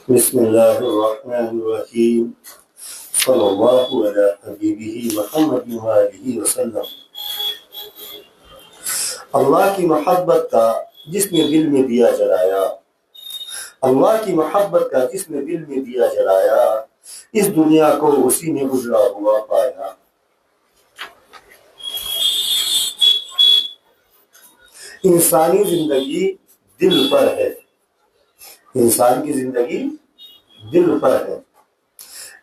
بسم اللہ الرحمن الرحیم صلی اللہ علی حبیبہ محمد وآلہ وسلم۔ اللہ کی محبت کا جس نے دل میں دیا جلایا، اللہ کی محبت کا جس نے دل میں دیا جلایا، اس دنیا کو اسی نے گزرا ہوا پایا۔ انسانی زندگی دل پر ہے، انسان کی زندگی دل پر ہے۔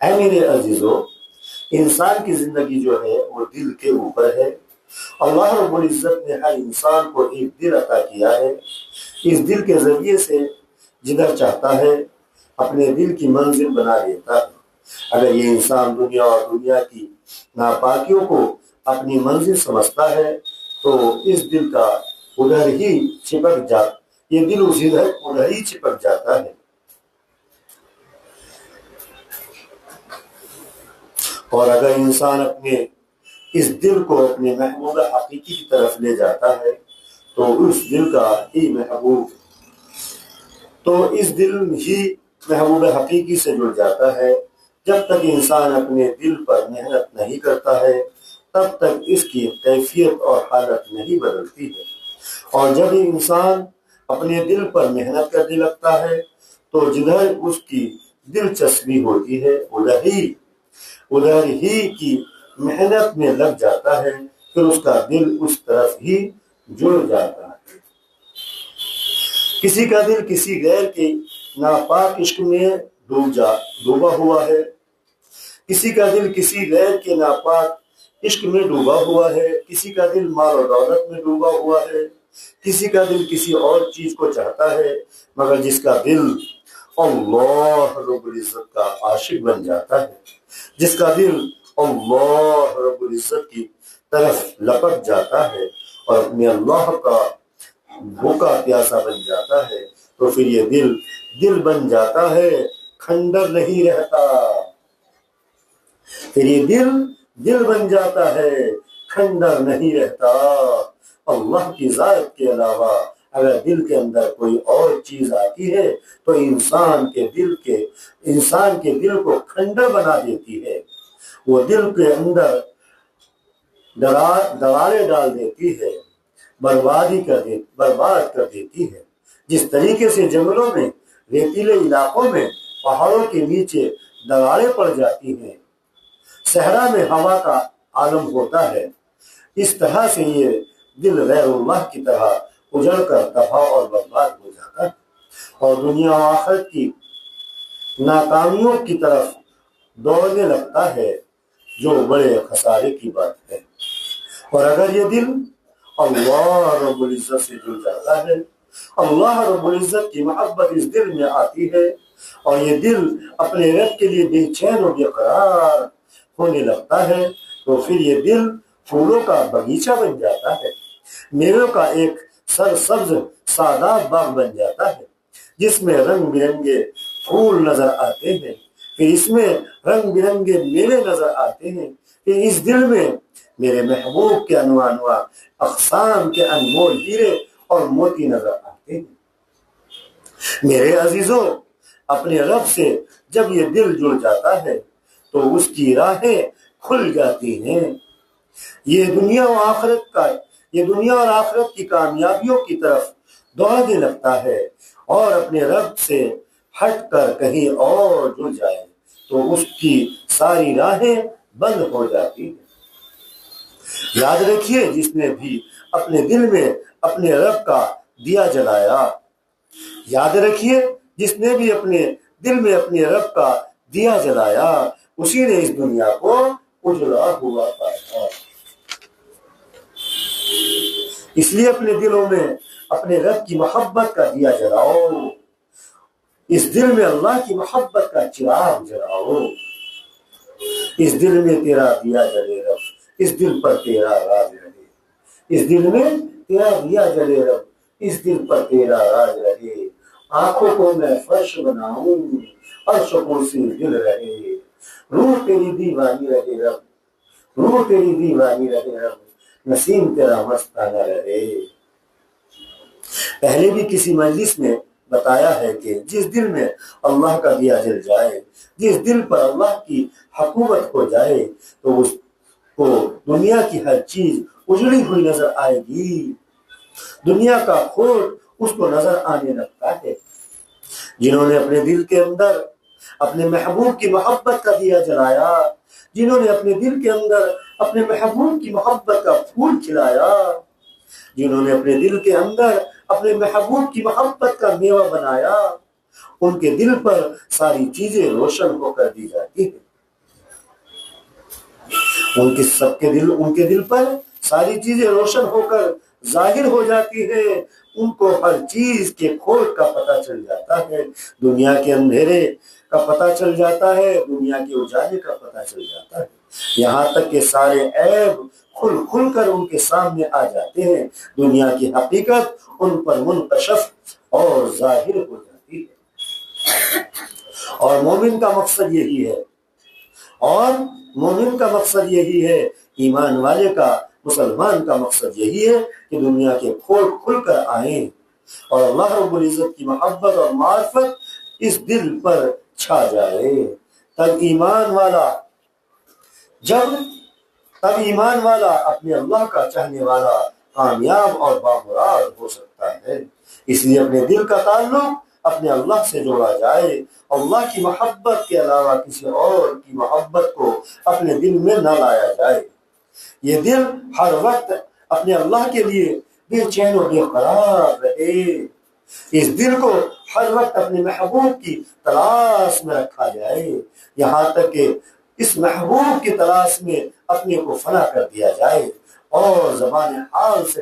اے میرے عزیزو، انسان کی زندگی جو ہے وہ دل کے اوپر ہے۔ اللہ رب العزت نے ہر انسان کو ایک دل عطا کیا ہے۔ اس دل کے ذریعے سے جدھر چاہتا ہے اپنے دل کی منزل بنا لیتا ہے۔ اگر یہ انسان دنیا اور دنیا کی ناپاکیوں کو اپنی منزل سمجھتا ہے تو اس دل کا ادھر ہی چپک جاتا، یہ دل ادھر ہی چپک جاتا ہے۔ اور اگر انسان اپنے اس دل کو اپنے محبوب حقیقی کی طرف لے جاتا ہے تو اس دل کا ہی محبوب حقیقی سے جڑ جاتا ہے۔ جب تک انسان اپنے دل پر محنت نہیں کرتا ہے تب تک اس کی کیفیت اور حالت نہیں بدلتی ہے، اور جب انسان اپنے دل پر محنت کرنے لگتا ہے تو جدھر اس کی دلچسپی ہوتی ہے ادھر ہی کی محنت میں لگ جاتا ہے، پھر اس کا دل اس طرف ہی جڑ جاتا ہے۔ کسی کا دل کسی غیر کے ناپاک عشق میں ڈوبا ہوا ہے، کسی کا دل کسی غیر کے ناپاک عشق میں ڈوبا ہوا ہے، کسی کا دل مال و دولت میں ڈوبا ہوا ہے، کسی کا دل کسی اور چیز کو چاہتا ہے، مگر جس کا دل اللہ رب العزت کا عاشق بن جاتا ہے، جس کا دل اللہ رب العزت کی طرف لپک جاتا ہے اور اپنے اللہ کا بھوکا پیاسا بن جاتا ہے، تو پھر یہ دل بن جاتا ہے، کھنڈر نہیں رہتا۔ پھر یہ دل بن جاتا ہے، کھنڈر نہیں رہتا۔ اللہ کی ذات کے علاوہ اگر دل کے اندر کوئی اور چیز آتی ہے تو انسان کے دل کو کھنڈر بنا دیتی ہے، وہ دل کے اندر دراڑیں ڈال دیتی ہے، برباد کر دیتی ہے۔ جس طریقے سے جنگلوں میں، ریتیلے علاقوں میں، پہاڑوں کے نیچے دراڑیں پڑ جاتی ہیں، صحرا میں ہوا کا عالم ہوتا ہے، اس طرح سے یہ دل غیر اللہ کی طرح اجڑ کر تباہ اور برباد ہو جاتا ہے اور دنیا و آخرت کی ناکامیوں کی طرف دوڑنے لگتا ہے، جو بڑے خسارے کی بات ہے۔ اور اگر یہ دل اللہ رب العزت سے جڑ جاتا ہے، اللہ رب العزت کی محبت اس دل میں آتی ہے اور یہ دل اپنے رب کے لیے بے چین و بے قرار ہونے لگتا ہے، تو پھر یہ دل پھولوں کا باغیچہ بن جاتا ہے، میووں کا ایک سرسبز ساداب باغ بن جاتا ہے، جس میں رنگ برنگے پھول نظر آتے ہیں، پھر اس میں رنگ برنگے میوے نظر آتے ہیں، پھر اس دل میں میرے محبوب کے انواع اقسام کے انمول ہیرے اور موتی نظر آتے ہیں۔ میرے عزیزوں، اپنے رب سے جب یہ دل جڑ جاتا ہے تو اس کی راہیں کھل جاتی ہیں، یہ دنیا اور آخرت کی کامیابیوں کی طرف دوڑنے لگتا ہے، اور اپنے رب سے ہٹ کر کہیں اور جڑ جائے تو اس کی ساری راہیں بند ہو جاتی ہیں۔ یاد رکھیے، جس نے بھی اپنے دل میں اپنے رب کا دیا جلایا، یاد رکھیے جس نے بھی اپنے دل میں اپنے رب کا دیا جلایا، اسی نے اس دنیا کو اجڑا ہوا پایا۔ اس لیے اپنے دلوں میں اپنے رب کی محبت کا دیا جلاؤ، اس دل میں اللہ کی محبت کا چراغ جلاؤ، اس دل میں تیرا دیا جلے رب، اس دل پر تیرا راج رہے، اس دل میں تیرا دیا جلے رب، اس دل پر تیرا راج رہے، آنکھوں کو میں فرش بناؤں، عرش و کرسی دل رہے، روح تیری دیوانی رہے رب، روح تیری دیوانی رہے رب، نسیم تیرا مستانہ رہے۔ پہلے بھی کسی مجلس میں بتایا ہے کہ جس دل میں اللہ کا دیا جل جائے، جس دل پر اللہ کی حکومت ہو جائے، تو اس کو دنیا کی ہر چیز اجڑی ہوئی نظر آئے گی، دنیا کا کھوٹ اس کو نظر آنے لگتا ہے۔ جنہوں نے اپنے دل کے اندر اپنے محبوب کی محبت کا دیا جلایا، جنہوں نے اپنے دل کے اندر اپنے محبوب کی محبت کا پھول کھلایا، جنہوں نے اپنے دل کے اندر اپنے محبوب کی محبت کا میوہ بنایا، ان کے دل پر ساری چیزیں روشن ہو کر دی جاتی ہیں۔ ان کے دل پر ساری چیزیں روشن ہو کر ظاہر ہو جاتی ہے، ان کو ہر چیز کے کھوٹ کا پتہ چل جاتا ہے، دنیا کے اندھیرے کا پتہ چل جاتا ہے، دنیا کے اجالے کا پتہ چل جاتا ہے، یہاں تک کہ سارے عیب کھل کھل کر ان کے سامنے آ جاتے ہیں، دنیا کی حقیقت ان پر منکشف اور ظاہر ہو جاتی ہے۔ اور مومن کا مقصد یہی ہے، اور مومن کا مقصد یہی ہے، ایمان والے کا، مسلمان کا مقصد یہی ہے کہ دنیا کے کھول کھل کر آئیں اور اللہ رب العزت کی محبت اور معرفت اس دل پر چھا جائے، تب ایمان والا اپنے اللہ کا چاہنے والا کامیاب اور بامراد ہو سکتا ہے۔ اس لیے اپنے دل کا تعلق اپنے اللہ سے جوڑا جائے، اللہ کی محبت کے علاوہ کسی اور کی محبت کو اپنے دل میں نہ لایا جائے۔ یہ دل ہر وقت اپنے اللہ کے لیے بے چین و بے قرار رہے، اس دل کو ہر وقت اپنے محبوب کی تلاش میں رکھا جائے، یہاں تک کہ اس محبوب کی تلاش میں اپنے کو فنا کر دیا جائے اور زبان حال سے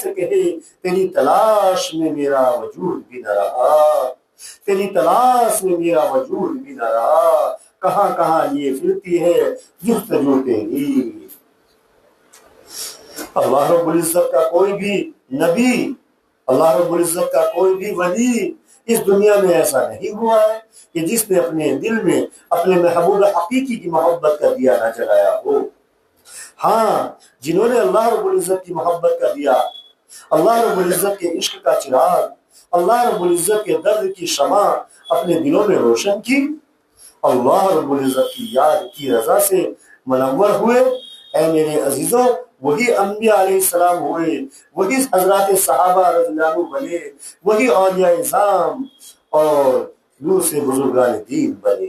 کہے تیری تلاش میں میرا وجود بھی نہ رہا، تیری تلاش میں میرا وجود بھی نہ رہا، کہاں کہاں یہ پھرتی ہے جستجو تیری۔ اللہ رب العزت کا کوئی بھی نبی، اللہ رب العزت کا کوئی بھی ولی اس دنیا میں ایسا نہیں ہوا ہے کہ جس نے اپنے دل میں اپنے محبوب حقیقی کی محبت کا دیا نہ جلایا ہو۔ ہاں، جنہوں نے اللہ رب العزت کی محبت کا دیا، اللہ رب العزت کے عشق کا چراغ، اللہ رب العزت کے درد کی شمع اپنے دلوں میں روشن کی، اللہ رب العزت کی یاد کی رضا سے منور ہوئے، اے میرے عزیزوں، وہی انبیاء علیہ السلام ہوئے، وہی حضرات صحابہ رضی اللہ عنہ بنے، وہی اولیاء اعظام اور دوسرے بزرگان دین بنے۔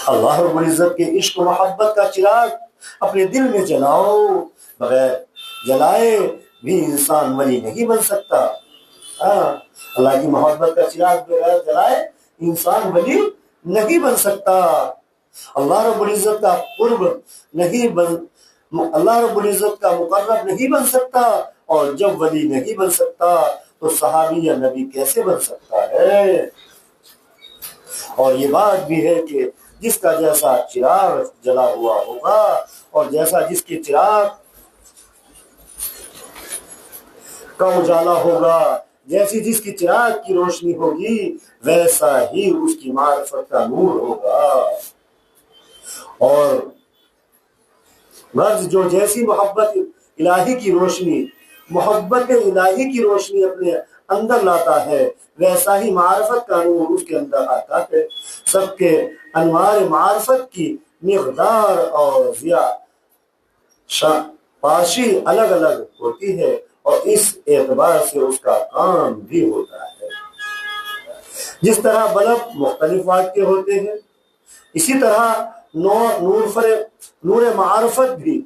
اللہ رب العزت کے عشق و محبت کا چراغ اپنے دل میں جلاؤ، بغیر جلائے بھی انسان ولی نہیں بن سکتا۔ اللہ کی محبت کا چراغ بغیر جلائے انسان ولی نہیں بن سکتا، اللہ رب العزت کا قرب اللہ رب العزت کا مقرب نہیں بن سکتا، اور جب ولی نہیں بن سکتا تو صحابی یا نبی کیسے بن سکتا ہے؟ اور یہ بات بھی ہے کہ جس کا جیسا چراغ جلا ہوا ہوگا اور جیسا جس کے چراغ کا اجالا ہوگا، جیسی جس کی چراغ کی روشنی ہوگی، ویسا ہی اس کی معرفت کا نور ہوگا۔ اور مرض جو جیسی محبت الہی کی روشنی اپنے اندر لاتا ہے، ویسا ہی معرفت کا نور اس کے اندر آتا ہے۔ سب کے انوار معرفت کی مقدار اور پاشی الگ الگ ہوتی ہے، اور اس اعتبار سے اس کا کام بھی ہوتا ہے۔ جس طرح بلب مختلف واٹ کے ہوتے ہیں، اسی طرح نور معرفت بھی،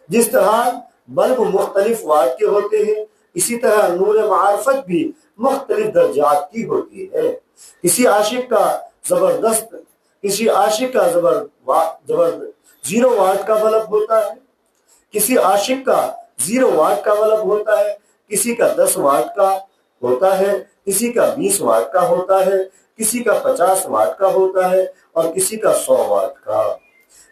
جس طرح بلب مختلف واٹ کے ہوتے ہیں، اسی طرح نور معرفت بھی مختلف درجات کی ہوتی ہے۔ کسی عاشق کا زیرو واٹ کا بلب ہوتا ہے، کسی عاشق کا 0 واٹ کا بلب ہوتا ہے، کسی کا 10 واٹ کا ہوتا ہے، کسی کا 20 واٹ کا ہوتا ہے، کسی کا 50 واٹ کا ہوتا ہے، اور کسی کا 100 واٹ کا،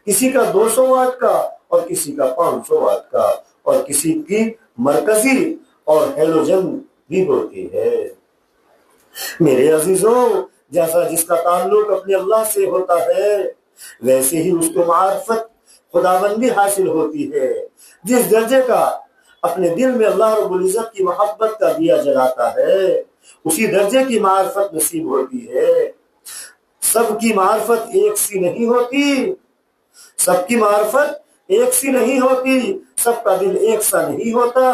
کسی کا 200 واٹ کا، اور کسی کا 500 واٹ کا، اور کسی کی مرکزی اور ہیلوجن بھی ہوتی ہے۔ میرے عزیزوں، جیسا جس کا تعلق اپنے اللہ سے ہوتا ہے، ویسے ہی اس کو معرفت خداوندی حاصل ہوتی ہے۔ جس درجے کا اپنے دل میں اللہ رب العزت کی محبت کا دیا جلاتا ہے اسی درجے کی معرفت نصیب ہوتی ہے۔ سب کی معرفت ایک سی نہیں ہوتی، سب کی معرفت ایک سی نہیں ہوتی، سب کا دل ایک سا نہیں ہوتا،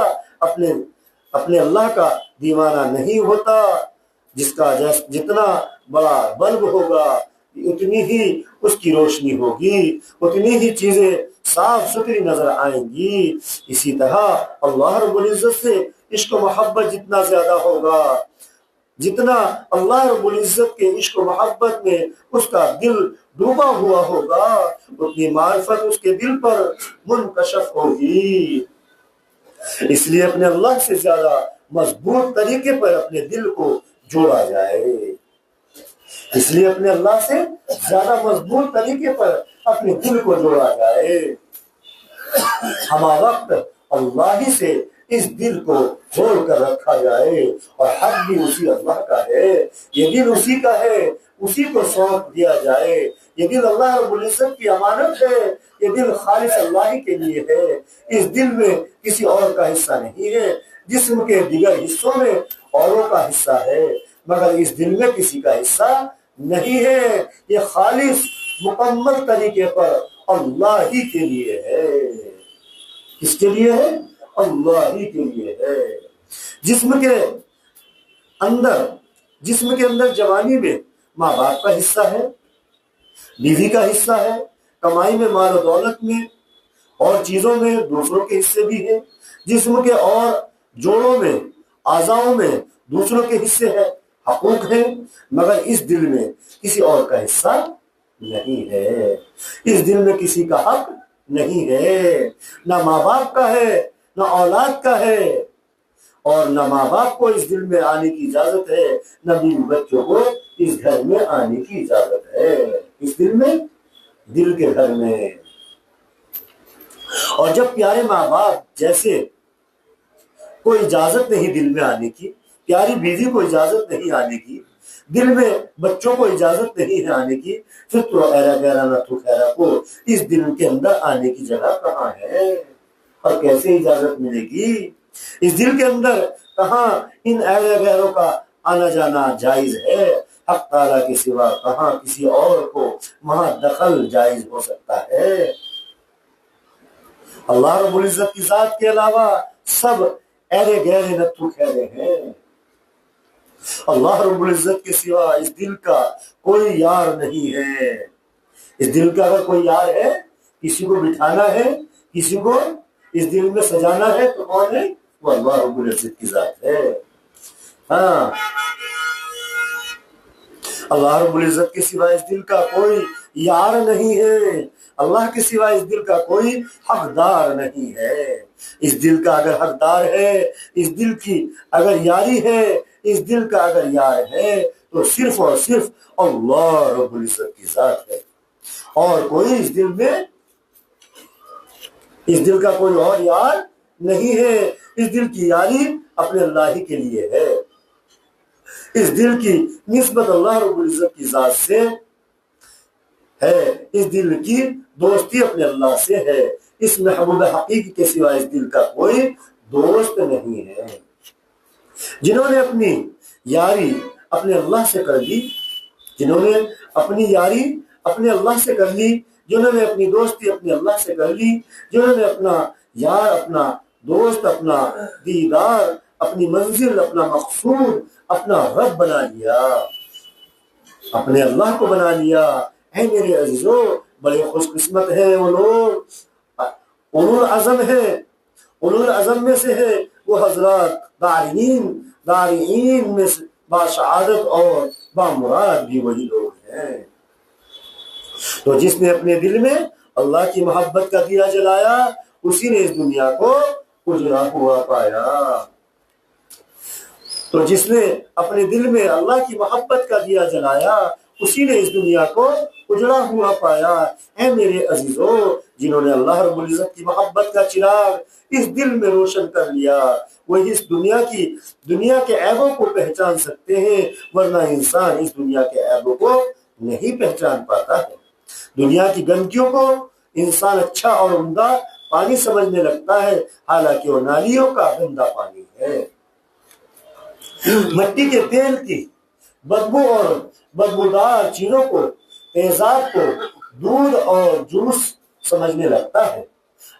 اپنے اللہ کا دیوانہ نہیں ہوتا۔ جس کا جتنا بڑا بلب ہوگا اتنی ہی اس کی روشنی ہوگی، اتنی ہی چیزیں صاف ستھری نظر آئیں گی۔ اسی طرح اللہ رب العزت سے عشق و محبت جتنا زیادہ ہوگا، جتنا اللہ رب العزت کے عشق و محبت میں اس کا دل ڈوبا ہوا ہوگا، اتنی معرفت اس کے دل پر منکشف ہوگی۔ اس لیے اپنے اللہ سے زیادہ مضبوط طریقے پر اپنے دل کو جوڑا جائے، اس لیے اپنے اللہ سے زیادہ مضبوط طریقے پر اپنے دل کو جوڑا جائے۔ ہمہ وقت اللہ ہی سے اس دل کو جوڑ کر رکھا جائے، اور حق بھی اسی اللہ کا ہے، یہ دل اسی کا ہے، اسی کو سونپ دیا جائے۔ یہ دل اللہ رب العزت کی امانت ہے، یہ دل خالص اللہ ہی کے لیے ہے، اس دل میں کسی اور کا حصہ نہیں ہے۔ جسم کے دیگر حصوں میں اوروں کا حصہ ہے، مگر اس دل میں کسی کا حصہ نہیں ہے۔ یہ خالص مکمل طریقے پر اللہ ہی کے لیے ہے۔ کس کے لیے ہے؟ اللہ ہی کے لیے ہے۔ جسم کے اندر جوانی میں ماں باپ کا حصہ ہے، بیوی کا حصہ ہے، کمائی میں مال و دولت میں اور چیزوں میں دوسروں کے حصے بھی ہیں۔ جسم کے اور جوڑوں میں، اعضاؤں میں دوسروں کے حصے ہیں، حقوق ہیں، مگر اس دل میں کسی اور کا حصہ نہیں ہے۔ اس دل میں کسی کا حق نہیں ہے، نہ ماں باپ کا ہے، نہ اولاد کا ہے، اور نہ ماں باپ کو اس دل میں آنے کی اجازت ہے، نہ بیوی بچوں کو اس گھر میں آنے کی اجازت ہے۔ اس دل میں، دل کے گھر میں۔ اور جب پیارے ماں باپ جیسے کوئی اجازت نہیں دل میں آنے کی، پیاری بیوی کو اجازت نہیں آنے کی، دل میں بچوں کو اجازت نہیں ہے آنے کی، پھر تو ایرا گیرا نہ تو خیرا کو اس دل کے اندر آنے کی جگہ کہاں ہے اور کیسے اجازت ملے گی؟ اس دل کے اندر کہاں ان ایرا غیروں کا آنا جانا جائز ہے؟ حق تعالیٰ کے سوا کہاں کسی اور کو وہاں دخل جائز ہو سکتا ہے؟ اللہ رب العزت کی ذات کے علاوہ سب ایرے گہرے نتھو خیرے ہیں۔ اللہ رب العزت کے سوا اس دل کا کوئی یار نہیں ہے۔ اس دل کا اگر کوئی یار ہے، کسی کو بٹھانا ہے، کسی کو اس دل میں سجانا ہے، تو کون ہے؟ وہ اللہ رب العزت کی ذات ہے۔ ہاں، اللہ رب العزت کے سوا اس دل کا کوئی یار نہیں ہے، اللہ کے سوا اس دل کا کوئی حقدار نہیں ہے۔ اس دل کا اگر حقدار ہے، اس دل کی اگر یاری ہے، اس دل کا اگر یار ہے، تو صرف اور صرف اللہ رب العزت کی ذات ہے، اور کوئی اس دل میں، اس دل کا کوئی اور یار نہیں ہے۔ اس دل کی یاری اپنے اللہ ہی کے لیے ہے۔ اس دل کی نسبت اللہ رب العزت کی ذات سے ہے، اس دل کی دوستی اپنے اللہ سے ہے۔ اس محبوب حقیقی کے سوا اس دل کا کوئی دوست نہیں ہے۔ جنہوں نے اپنی یاری اپنے اللہ سے کر لی، جنہوں نے اپنی یاری اپنے اللہ سے کر لی، جنہوں نے اپنی دوستی اپنے اللہ سے کر لی، جنہوں نے اپنا یار، اپنا دوست، اپنا دیدار، اپنی منزل، اپنا مقصود، اپنا رب بنا لیا، اپنے اللہ کو بنا لیا، اے میرے عزیزو، بڑے خوش قسمت ہیں وہ لوگ، اولو العزم ہیں، اولو العزم میں سے ہے وہ حضرات دارین میں سے باشعادت اور بامراد بھی وہی لوگ ہیں۔ تو جس نے اپنے دل میں اللہ کی محبت کا دیا جلایا، اسی نے اس دنیا کو اجڑا ہوا پایا۔ تو جس نے اپنے دل میں اللہ کی محبت کا دیا جلایا، اسی نے اس دنیا کو اجڑا ہوا پایا۔ اے میرے عزیزو، جنہوں نے اللہ رب العزت کی محبت کا چراغ اس دل میں روشن کر لیا، وہی اس دنیا کے عیبوں کو پہچان سکتے ہیں، ورنہ انسان اس دنیا کے عیبوں کو نہیں پہچان پاتا ہے۔ دنیا کی گندگیوں کو انسان اچھا اور عمدہ پانی سمجھنے لگتا ہے، حالانکہ وہ نالیوں کا گندا پانی ہے۔ مٹی کے تیل کی بدبو اور بدبودار چیزوں کو، تیزاب کو دودھ اور جوس سمجھنے لگتا ہے۔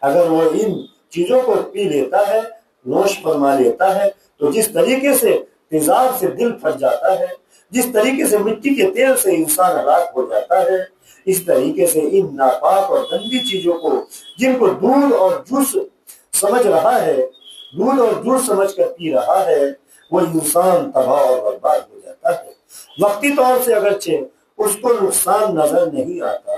اگر وہ ان چیزوں کو پی لیتا ہے، نوش فرما لیتا ہے، تو جس طریقے سے تیزاب سے دل پھٹ جاتا ہے، جس طریقے سے مٹی کے تیل سے انسان ہلاک ہو جاتا ہے، اس طریقے سے ان ناپاک اور گندی چیزوں کو، جن کو دودھ اور جوس سمجھ رہا ہے، دودھ اور جوس سمجھ کر پی رہا ہے، وہ انسان تباہ اور برباد ہو جاتا ہے۔ وقتی طور سے اگرچہ اس کو نقصان نظر نہیں آتا،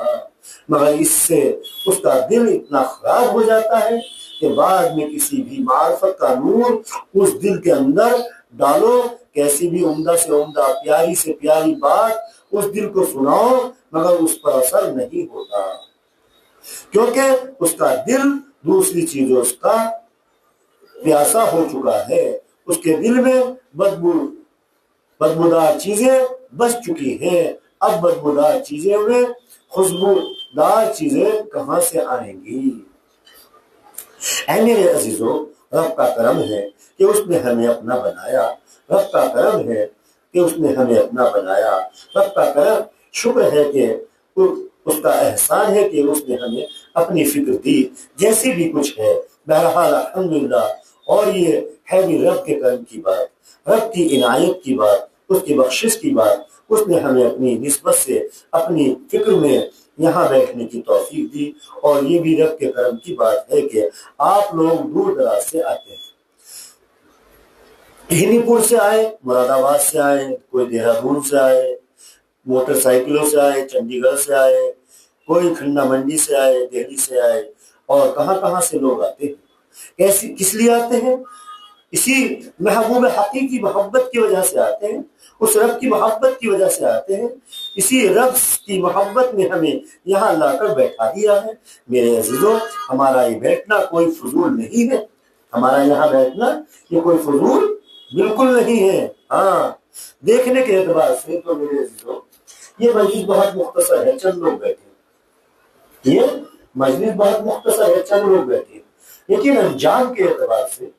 مگر اس سے اس کا دل اتنا خراب ہو جاتا ہے کہ بعد میں کسی بھی معرفت کا نور اس دل کے اندر ڈالو، کیسی بھی عمدہ سے عمدہ، پیاری سے پیاری بات اس دل کو سناؤ، مگر اس پر اثر نہیں ہوتا، کیونکہ اس کا دل دوسری چیزوں کا پیاسا ہو چکا ہے۔ اس کے دل میں بدبودار چیزیں بس چکی ہیں۔ اب بدبودار چیزیں میں خوشبودار چیزیں کہاں سے آئیں گی؟ اے میرے عزیزو، رب کا کرم ہے کہ اس نے ہمیں اپنا بنایا، رب کا کرم ہے کہ اس نے ہمیں اپنا بنایا، رب کا کرم شکر ہے کہ اس کا احسان ہے کہ اس نے ہمیں اپنی فکر دی، جیسی بھی کچھ ہے۔ بہرحال الحمدللہ، اور یہ ہے بھی رب کے کرم کی بات، رب کی عنایت کی بات، اس کی بخشش کی بات۔ اس نے ہمیں اپنی نسبت سے اپنی فکر میں یہاں بیٹھنے کی توفیق دی، اور یہ بھی رب کے کرم کی بات ہے کہ آپ لوگ دور دراز سے آتے ہیں، ہندی پور سے آئے، مراد آباد سے آئے، کوئی دہرادون سے آئے، موٹر سائیکلوں سے آئے، چنڈی گڑھ سے آئے، کوئی کھنڈا منڈی سے آئے، دہلی سے آئے، اور کہاں کہاں سے لوگ آتے ہیں۔ کس لیے آتے ہیں؟ اسی محبوب حقیقی کی محبت کی وجہ سے آتے ہیں، اس رب کی محبت کی وجہ سے آتے ہیں، اسی رب کی محبت نے ہمیں یہاں لا کر بیٹھا دیا ہے۔ میرے عزیزوں، ہمارا یہ بیٹھنا کوئی فضول نہیں ہے، ہمارا یہاں بیٹھنا یہ کوئی فضول بالکل نہیں ہے۔ ہاں، دیکھنے کے اعتبار سے تو میرے عزیزوں یہ مجلس بہت مختصر ہے، چند لوگ بیٹھے، یہ مجلس بہت مختصر ہے، چند لوگ بیٹھے، لیکن انجام کے اعتبار سے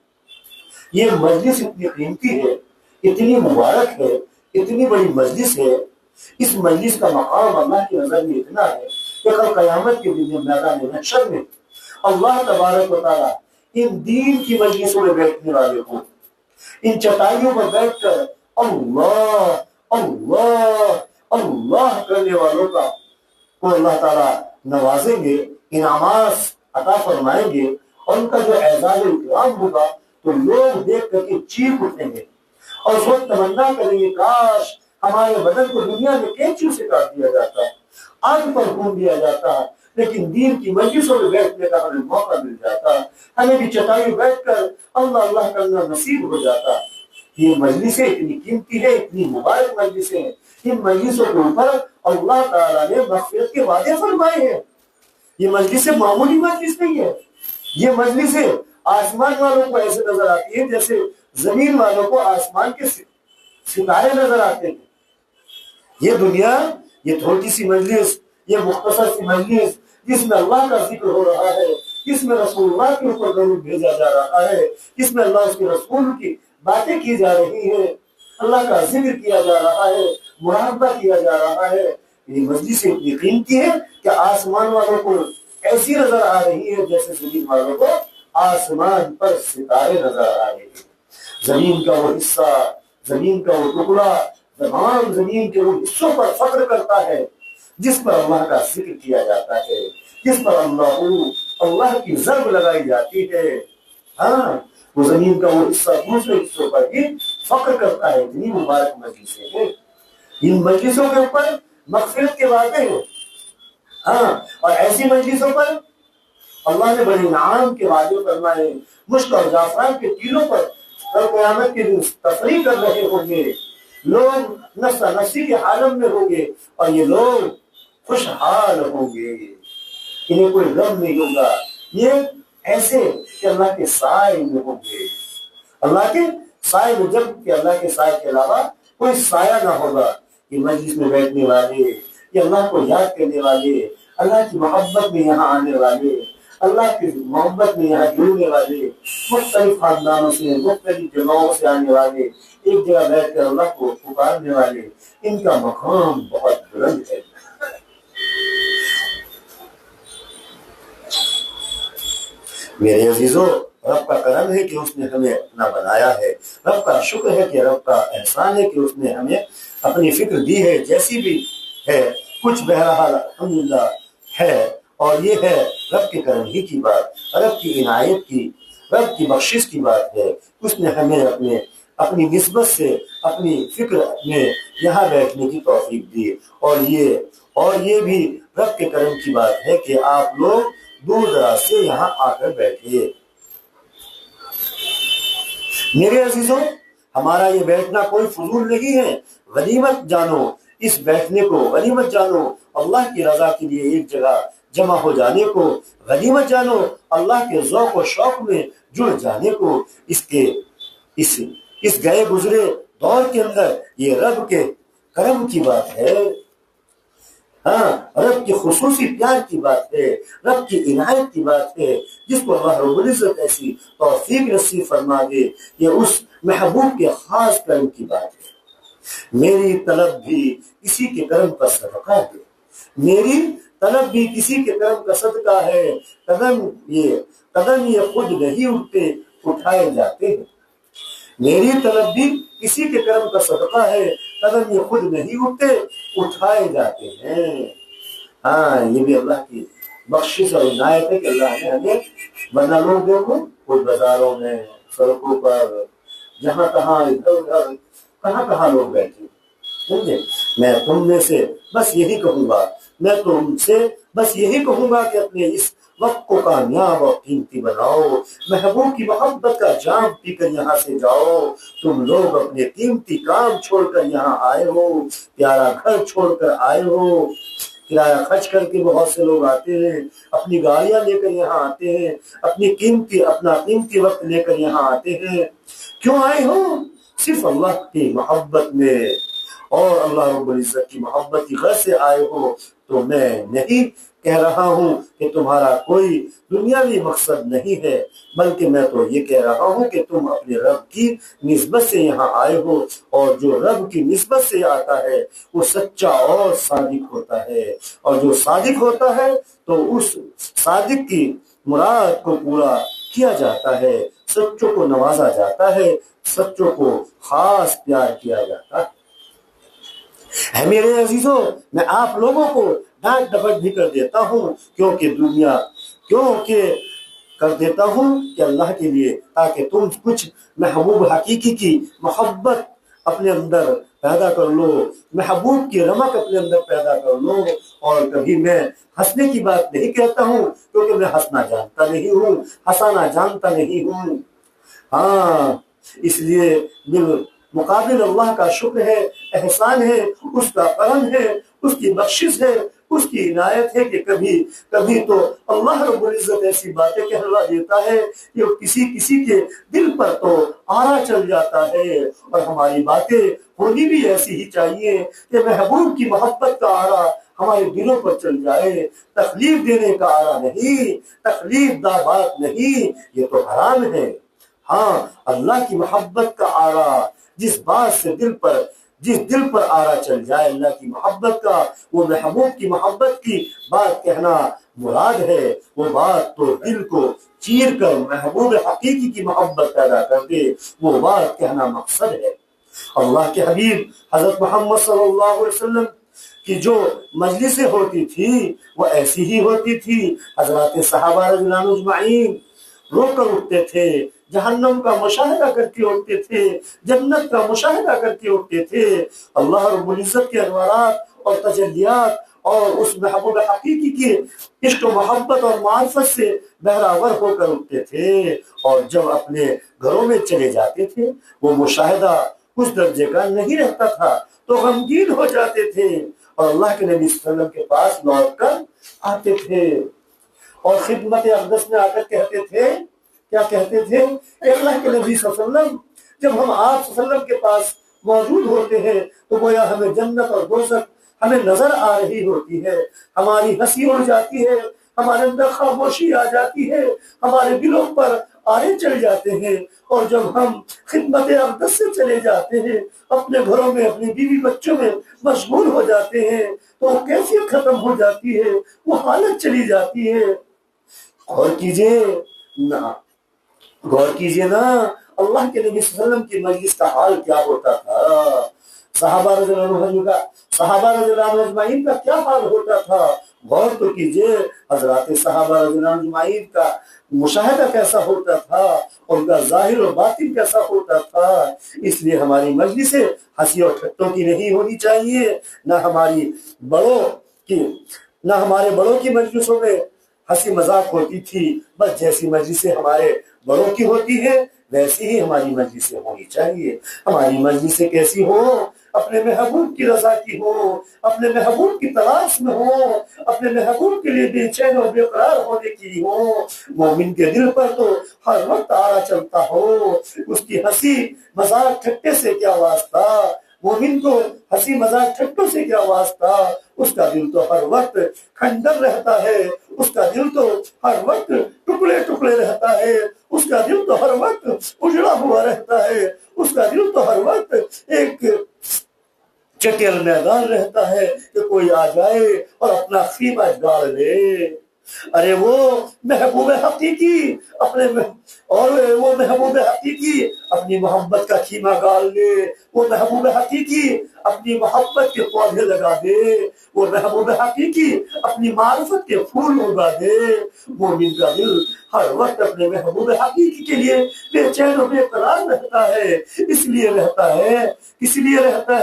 یہ مجلس اتنی قیمتی ہے، اتنی مبارک ہے، اتنی بڑی مجلس ہے۔ اس مجلس کا مقام اللہ کی نظر میں اتنا ہے کہ کل قیامت کے دن میدان محشر میں اللہ تبارک و تعالیٰ ان دین کی مجلسوں میں بیٹھنے والے کو، ان چٹائیوں پر بیٹھ کر اللہ اللہ اللہ کرنے والوں کا کو اللہ تعالیٰ نوازیں گے، انعامات عطا فرمائیں گے، اور ان کا جو اعزاز و اکرام ہوگا تو لوگ دیکھ کر کے چیخ اٹھیں گے، اور اس وقت تمنا کریں گے کاش ہمارے بدن کو دنیا میں کینچیوں سے کاٹ دیا جاتا، آگ پر بھون دیا جاتا، لیکن دین کی مجلسوں میں بیٹھنے کا ہمیں موقع مل جاتا، ہمیں بھی چٹائی بیٹھ کر اللہ اللہ کرنا نصیب ہو جاتا۔ یہ مجلسیں اتنی قیمتی ہے، اتنی مبارک مجلسیں ہیں، ان مجلسوں کے اوپر اللہ تعالیٰ نے مغفرت کے وعدے فرمائے ہیں۔ یہ مجلسیں معمولی مجلس نہیں ہے، یہ مجلسیں آسمان والوں کو ایسے نظر آتی ہیں جیسے زمین والوں کو آسمان کے ستارے نظر آتے ہیں۔ یہ دنیا، یہ تھوڑی سی مجلس، یہ مختصر سی مجلس جس میں اللہ کا ذکر ہو رہا ہے، جس میں رسول اللہ کے اوپر درود بھیجا جا رہا ہے، جس میں اللہ اس کے رسول کی باتیں کی جا رہی ہیں، اللہ کا ذکر کیا جا رہا ہے، مراقبہ کیا جا رہا ہے، یہ مجلس اتنی قیمتی ہے کہ آسمان والوں کو ایسی نظر آ رہی ہے جیسے زمین والوں کو آسمان پر ستارے نظر آ رہے ہیں۔ زمین کا وہ حصہ، زمین کا وہ ٹکڑا تمام زمین کے وہ حصوں پر فخر کرتا ہے جس پر اللہ کا ذکر کیا جاتا ہے، جس پر اللہ کی ضرب لگائی جاتی ہے۔ ہاں، وہ زمین کا وہ حصہ دوسرے حصوں پر بھی فخر کرتا ہے۔ اتنی مبارک مجلسیں ہیں، ان مجلسوں کے اوپر مغفرت کے وعدے ہیں۔ ہاں، اور ایسی مجلسوں پر اللہ نے بڑے انعام کے وعدے فرمائے، مشک اور زعفران کے تیلوں پر کل قیامت کے دن تفریح کر رہے ہوں گے، لوگ نفسا نفسی کے عالم میں ہوں گے، اور یہ لوگ خوشحال ہوں گے، انہیں کوئی غم نہیں ہوگا، یہ ایسے کہ اللہ کے سائے میں ہوں گے، اللہ کے سائے میں، جب کہ اللہ کے سائے کے علاوہ کوئی سایہ نہ ہوگا۔ یہ مجلس میں بیٹھنے والے، یہ اللہ کو یاد کرنے والے، اللہ کی محبت میں یہاں آنے والے، اللہ کی محبت میں یہاں جڑنے والے مختلف خاندانوں سے مختلف جگہوں سے آنے والے ایک جگہ بیٹھ کر اللہ کو پکارنے والے ان کا مقام بہت بلند ہے۔ میرے عزیزوں، رب کا کرم ہے کہ اس نے ہمیں اپنا بنایا ہے، رب کا شکر ہے کہ رب کا احسان ہے کہ اس نے ہمیں اپنی فکر دی ہے جیسی بھی ہے، کچھ بہرحال الحمدللہ ہے، اور یہ ہے رب کے کرم ہی کی بات، رب کی عنایت کی، رب کی بخشش کی بات ہے۔ اس نے ہمیں اپنی نسبت سے اپنی فکر میں یہاں بیٹھنے کی توفیق دی، اور یہ بھی رب کے کرم کی بات ہے کہ آپ لوگ دور دراز سے یہاں آ کر بیٹھے۔ میرے عزیزوں، ہمارا یہ بیٹھنا کوئی فضول نہیں ہے، غنیمت جانو، اس بیٹھنے کو غنیمت جانو، اللہ کی رضا کے لیے ایک جگہ جمع ہو جانے کو غنیمت جانو، اللہ کے ذوق و شوق میں جڑ جانے کو، اس گئے گزرے دور کے اندر یہ رب کے کرم کی بات ہے، ہاں، رب کی خصوصی پیار کی بات ہے، رب کی عنایت کی بات ہے، جس کو اللہ رب العزت ایسی توفیق نصیب فرما دے، یہ اس محبوب کے خاص کرم کی بات ہے۔ میری طلب بھی کسی کے کرم کا صدقہ ہے، میری طلب بھی کسی کے کرم کا صدقہ ہے، قدم یہ خود نہیں اٹھتے، اٹھائے جاتے ہیں۔ میری طلب بھی کسی کے کرم کا صدقہ ہے، قدم یہ خود نہیں اٹھتے، اٹھائے جاتے ہیں۔ ہاں، یہ بھی اللہ کی بخشش اور عنایت ہے کہ اللہ نے ہمیں، ورنہ لوگ دیکھو خود بازاروں میں، سڑکوں پر، جہاں تہاں ادھر ادھر کہاں لوگ بیٹھے، سمجھے؟ میں تم میں سے بس یہی کہوں گا، میں تم سے بس یہی کہوں گا کہ اپنے اس وقت کو کامیاب اور قیمتی بناؤ، محبوب کی محبت کا جام پی کر یہاں سے جاؤ۔ تم لوگ اپنے قیمتی کام چھوڑ کر یہاں آئے ہو، پیارا گھر چھوڑ کر آئے ہو، کرایہ خرچ کر کے بہت سے لوگ آتے ہیں، اپنی گاڑیاں لے کر یہاں آتے ہیں، اپنا قیمتی وقت لے کر یہاں آتے ہیں۔ کیوں آئے ہو؟ صرف اللہ کی محبت میں اور اللہ رب العزت کی محبت کی غرض سے آئے ہو۔ تو میں نہیں کہہ رہا ہوں کہ تمہارا کوئی دنیاوی مقصد نہیں ہے، بلکہ میں تو یہ کہہ رہا ہوں کہ تم اپنے رب کی نسبت سے یہاں آئے ہو، اور جو رب کی نسبت سے آتا ہے وہ سچا اور صادق ہوتا ہے، اور جو صادق ہوتا ہے تو اس صادق کی مراد کو پورا کیا جاتا ہے، سچوں کو نوازا جاتا ہے، سچوں کو خاص پیار کیا جاتا ہے۔ میرے عزیزوں، میں آپ لوگوں کو ڈانٹ ڈپٹ بھی کر دیتا ہوں، کیونکہ کر دیتا ہوں کہ اللہ کے لیے، تاکہ تم کچھ محبوب حقیقی کی محبت اپنے اندر پیدا کر لو، محبوب کی رمق اپنے اندر پیدا کر لو۔ اور کبھی میں ہنسنے کی بات نہیں کہتا ہوں، کیونکہ میں ہنسنا جانتا نہیں ہوں، ہنسانا جانتا نہیں ہوں۔ ہاں، اس لیے بالمقابل اللہ کا شکر ہے، احسان ہے، اس کا کرم ہے، اس کی بخشش ہے، اس کی عنایت ہے کہ کبھی تو اللہ رب العزت ایسی باتیں کہلوا دیتا ہے کہ کسی کے دل پر تو آرا چل جاتا ہے، اور ہماری باتیں ہونی بھی ایسی ہی چاہیے کہ محبوب کی محبت کا آرا ہمارے دلوں پر چل جائے، تکلیف دینے کا آرا نہیں، تکلیف دہ بات نہیں، یہ تو حرام ہے۔ ہاں، اللہ کی محبت کا آرا، جس دل پر آرا چل جائے اللہ کی محبت کا، وہ محبوب کی محبت کی بات کہنا مراد ہے، وہ بات تو دل کو چیر کر محبوب حقیقی کی محبت پیدا کر دے، وہ بات کہنا مقصد ہے۔ اللہ کے حبیب حضرت محمد صلی اللہ علیہ وسلم کی جو مجلسیں ہوتی تھی وہ ایسی ہی ہوتی تھی، حضرات صحابہ رضی اللہ عنہم اجمعین رو کر اٹھتے تھے، جہنم کا مشاہدہ کر کے اٹھتے تھے، جنت کا مشاہدہ کر کے اٹھتے تھے، اللہ رب العزت کے انوارات اور تجلیات اور اس محبوب حقیقی کی عشق و محبت اور معرفت سے بہراور ہو کر اٹھتے تھے، اور جب اپنے گھروں میں چلے جاتے تھے وہ مشاہدہ اس درجے کا نہیں رہتا تھا، تو غمگین ہو جاتے تھے، اور اللہ کے نبی صلی اللہ علیہ وسلم کے پاس لوٹ کر آتے تھے، اور خدمت اقدس میں آ کر کہتے تھے، کیا کہتے تھے؟ اے اللہ کے نبی صلی اللہ علیہ وسلم، جب ہم آپ صلی اللہ علیہ وسلم کے پاس موجود ہوتے ہیں تو گویا ہمیں جنت اور دوزخ ہمیں نظر آ رہی ہوتی ہے، ہماری ہنسی اڑ جاتی ہے، ہمارے اندر خاموشی آ جاتی ہے، ہمارے دلوں پر آرے چڑھ جاتے ہیں، اور جب ہم خدمت اقدس سے چلے جاتے ہیں، اپنے گھروں میں اپنے بیوی بچوں میں مشغول ہو جاتے ہیں، تو وہ کیفیت ختم ہو جاتی ہے، وہ حالت چلی جاتی ہے۔ غور کیجئے نا، غور کیجئے نا، اللہ کے نبی صلی اللہ علیہ وسلم کی مجلس کا حال کیا ہوتا تھا، صحابہ رضی اللہ عنہ اجمعین کا کیا حال ہوتا تھا۔ غور تو کیجئے، حضرات صحابہ رضی اللہ عنہ اجمعین کا مشاہدہ کیسا ہوتا تھا، ان کا ظاہر و باطن کیسا ہوتا تھا۔ اس لیے ہماری مجلسیں ہنسی اور ٹھٹوں کی نہیں ہونی چاہیے، نہ ہمارے بڑوں کی مجلسوں میں ہنسی مذاق ہوتی تھی، بس جیسی مجلسیں ہمارے بڑوں کی ہوتی ہے ویسی ہی ہماری مجلسیں ہونی چاہیے۔ ہماری مجلسیں کیسی ہوں؟ اپنے محبوب کی رضا کی ہوں، اپنے محبوب کی تلاش میں ہوں، اپنے محبوب کے لیے بے چین اور بے قرار ہونے کی ہوں۔ مومن کے دل پر تو ہر وقت آرا چلتا ہو، اس کی ہنسی مذاق ٹھٹے سے کیا واسطہ، مومن کو ہنسی مذاق ٹھٹوں سے کیا واسطہ، اس کا دل تو ہر وقت کھنڈر رہتا ہے، اس کا دل تو ہر وقت ٹکڑے ٹکڑے رہتا ہے، اس کا دل تو ہر وقت اجڑا ہوا رہتا ہے، اس کا دل تو ہر وقت ایک چٹیل میدان رہتا ہے کہ کوئی آ جائے اور اپنا خیمہ گاڑ لے۔ ارے وہ محبوب حقیقی وہ محبوب حقیقی اپنی محبت کا خیمہ گاڑ لے، وہ محبوب حقیقی اپنی محبت کے پودے لگا دے، وہ محبوب حقیقی اپنی معرفت کے پھول اگا دے۔ مومن کا دل ہر وقت اپنے محبوب حقیقی کے لیے بے چین و بے قرار رہتا ہے، اس لیے رہتا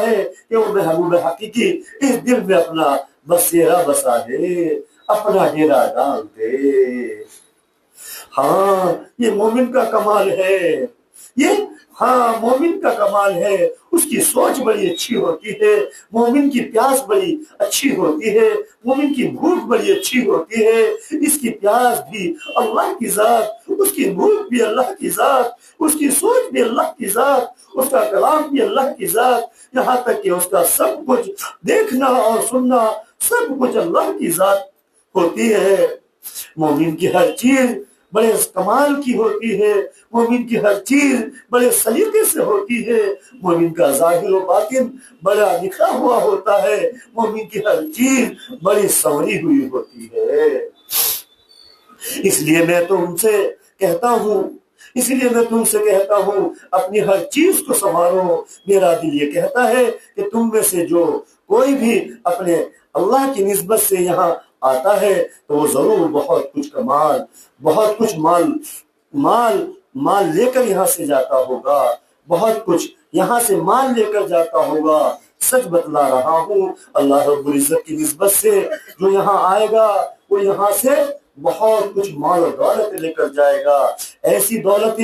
ہے کہ وہ محبوب حقیقی اس دل میں اپنا بسیرا بسا دے، اپنا ڈیرا ڈال دے۔ ہاں یہ مومن کا کمال ہے، مومن کا کمال ہے۔ اس کی سوچ بڑی اچھی ہوتی ہے، مومن کی پیاس بڑی اچھی ہوتی ہے، مومن کی بھوک بڑی اچھی ہوتی ہے۔ اس کی پیاس بھی اللہ کی ذات، اس کی بھوک بھی اللہ کی ذات، اس کی سوچ بھی اللہ کی ذات، اس کا کلام بھی اللہ کی ذات، یہاں تک کہ اس کا سب کچھ دیکھنا اور سننا سب کچھ اللہ کی ذات ہوتی ہے۔ مومن کی ہر چیز بڑے کمال کی ہوتی ہے، مومن کی ہر چیز بڑے سلیقے سے ہوتی ہے، مومن کا ظاہر و باطن بڑا نکھرا ہوا ہوتا ہے، مومن کی ہر چیز بڑی سنوری ہوئی ہوتی ہے۔ اس لیے میں تم سے کہتا ہوں اپنی ہر چیز کو سنوارو۔ میرا دل یہ کہتا ہے کہ تم میں سے جو کوئی بھی اپنے اللہ کی نسبت سے یہاں آتا ہے تو وہ ضرور بہت کچھ مال لے کر یہاں سے جاتا ہوگا، بہت کچھ یہاں سے مال لے کر جاتا ہوگا۔ سچ بتلا رہا ہوں، اللہ رب العزت کی نسبت سے جو یہاں آئے گا وہ یہاں سے بہت کچھ مال و دولت لے کر جائے گا، ایسی دولت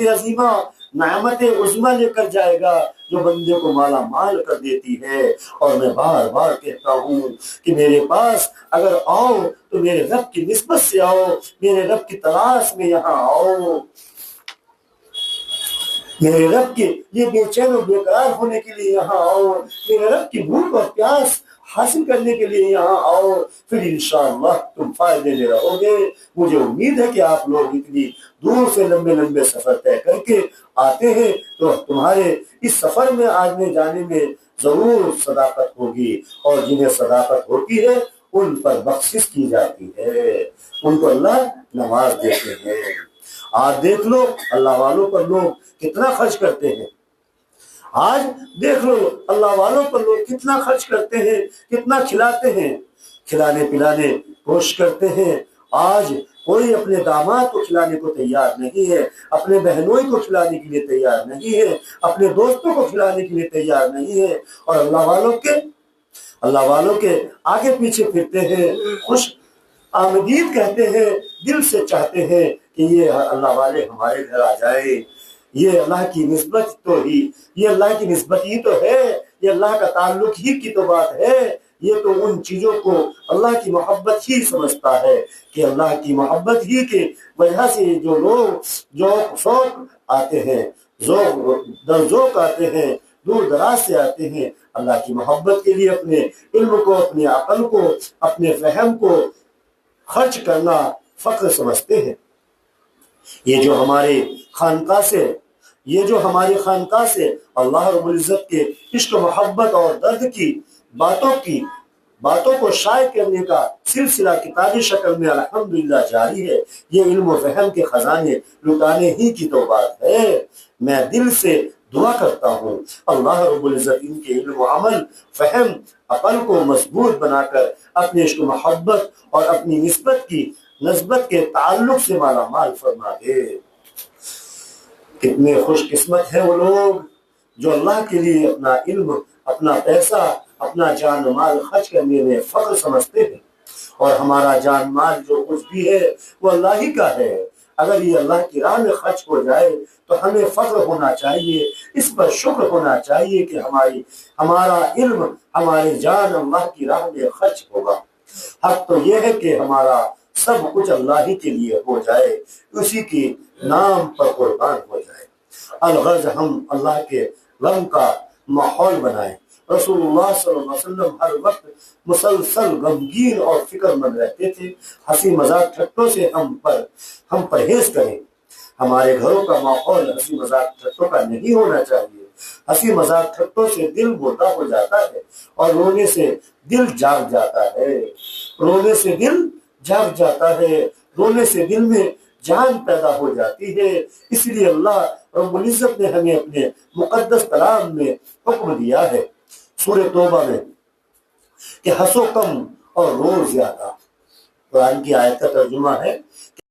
عظیمہ نعمت عظمہ لے کر جائے گا جو بندے کو مالا مال کر دیتی ہے۔ اور میں بار بار کہتا ہوں کہ میرے پاس اگر آؤ تو میرے رب کی نسبت سے آؤ، میرے رب کی تلاش میں یہاں آؤ، میرے رب کے یہ بے چین و بے قرار ہونے کے لیے یہاں آؤ، میرے رب کی بھوک اور پیاس حاصل کرنے کے لیے یہاں آؤ، پھر انشاءاللہ تم فائدے لے رہو گے۔ مجھے امید ہے کہ آپ لوگ اتنی دور سے لمبے سفر طے کر کے آتے ہیں تو تمہارے اس سفر میں آنے جانے میں ضرور صداقت ہوگی، اور جنہیں صداقت ہوتی ہے ان پر بخشش کی جاتی ہے، ان کو اللہ نواز دیتے ہیں۔ آج دیکھ لو اللہ والوں پر لوگ کتنا خرچ کرتے ہیں، آج دیکھ لو اللہ والوں پر لوگ کتنا خرچ کرتے ہیں، کتنا کھلاتے ہیں، کھلانے پلانے کوشش کرتے ہیں۔ آج کوئی اپنے داماد کو کھلانے کو تیار نہیں ہے، اپنے بہنوئی کو کھلانے کے لیے تیار نہیں ہے، اپنے دوستوں کو کھلانے کے لیے تیار نہیں ہے، اور اللہ والوں کے آگے پیچھے پھرتے ہیں، خوش آمدید کہتے ہیں، دل سے چاہتے ہیں کہ یہ اللہ والے ہمارے گھر آ جائے، یہ اللہ کی نسبت ہی تو ہے، یہ اللہ کا تعلق ہی کی تو بات ہے، یہ تو ان چیزوں کو اللہ کی محبت ہی سمجھتا ہے کہ اللہ کی محبت ہی کے وجہ سے جو لوگ شوق آتے ہیں، ذوق آتے ہیں، دور دراز سے آتے ہیں، اللہ کی محبت کے لیے اپنے علم کو، اپنے عقل کو، اپنے فہم کو خرچ کرنا فخر سمجھتے ہیں۔ یہ جو ہماری خانقاہ سے اللہ رب العزت کے عشق و محبت اور درد کی باتوں کو شائع کرنے کا سلسلہ کتابی شکل میں الحمدللہ جاری ہے، یہ علم و فہم کے خزانے لٹانے ہی کی تو بات ہے۔ میں دل سے دعا کرتا ہوں اللہ رب العزت ان کے علم و عمل، فہم، عقل کو مضبوط بنا کر اپنے عشق و محبت اور اپنی نسبت کے تعلق سے مالا مال فرما دے۔ کتنے خوش قسمت ہیں وہ لوگ جو اللہ کے لیے اپنا علم، اپنا پیسہ، اپنا جان و مال خرچ کرنے میں فخر سمجھتے ہیں، اور ہمارا جان مال جو کچھ بھی ہے وہ اللہ ہی کا ہے۔ اگر یہ اللہ کی راہ میں خرچ ہو جائے تو ہمیں فخر ہونا چاہیے، اس پر شکر ہونا چاہیے کہ ہمارا علم، ہماری جان اللہ کی راہ میں خرچ ہوگا۔ حق تو یہ ہے کہ ہمارا سب کچھ اللہ ہی کے لیے ہو جائے، اسی کی نام پر قربان ہو جائے۔ الغرض ہم اللہ کے غم کا ماحول بنائیں۔ رسول اللہ صلی اللہ علیہ وسلم ہر وقت مسلسل غمگین اور فکر مند رہتے تھے۔ ہنسی مذاق ٹھٹوں سے ہم پرہیز کریں۔ ہمارے گھروں کا ماحول ہنسی مذاق ٹھٹوں کا نہیں ہونا چاہیے۔ ہنسی مذاق ٹھٹوں سے دل موٹا ہو جاتا ہے اور رونے سے دل جاگ جاتا ہے، رونے سے دل میں جان پیدا ہو جاتی ہے۔ اس لیے اللہ رب العزت نے ہمیں اپنے مقدس کلام میں حکم دیا ہے سورہ توبہ میں کہ ہنسو کم اور رو زیادہ۔ قرآن کی آیت کا ترجمہ ہے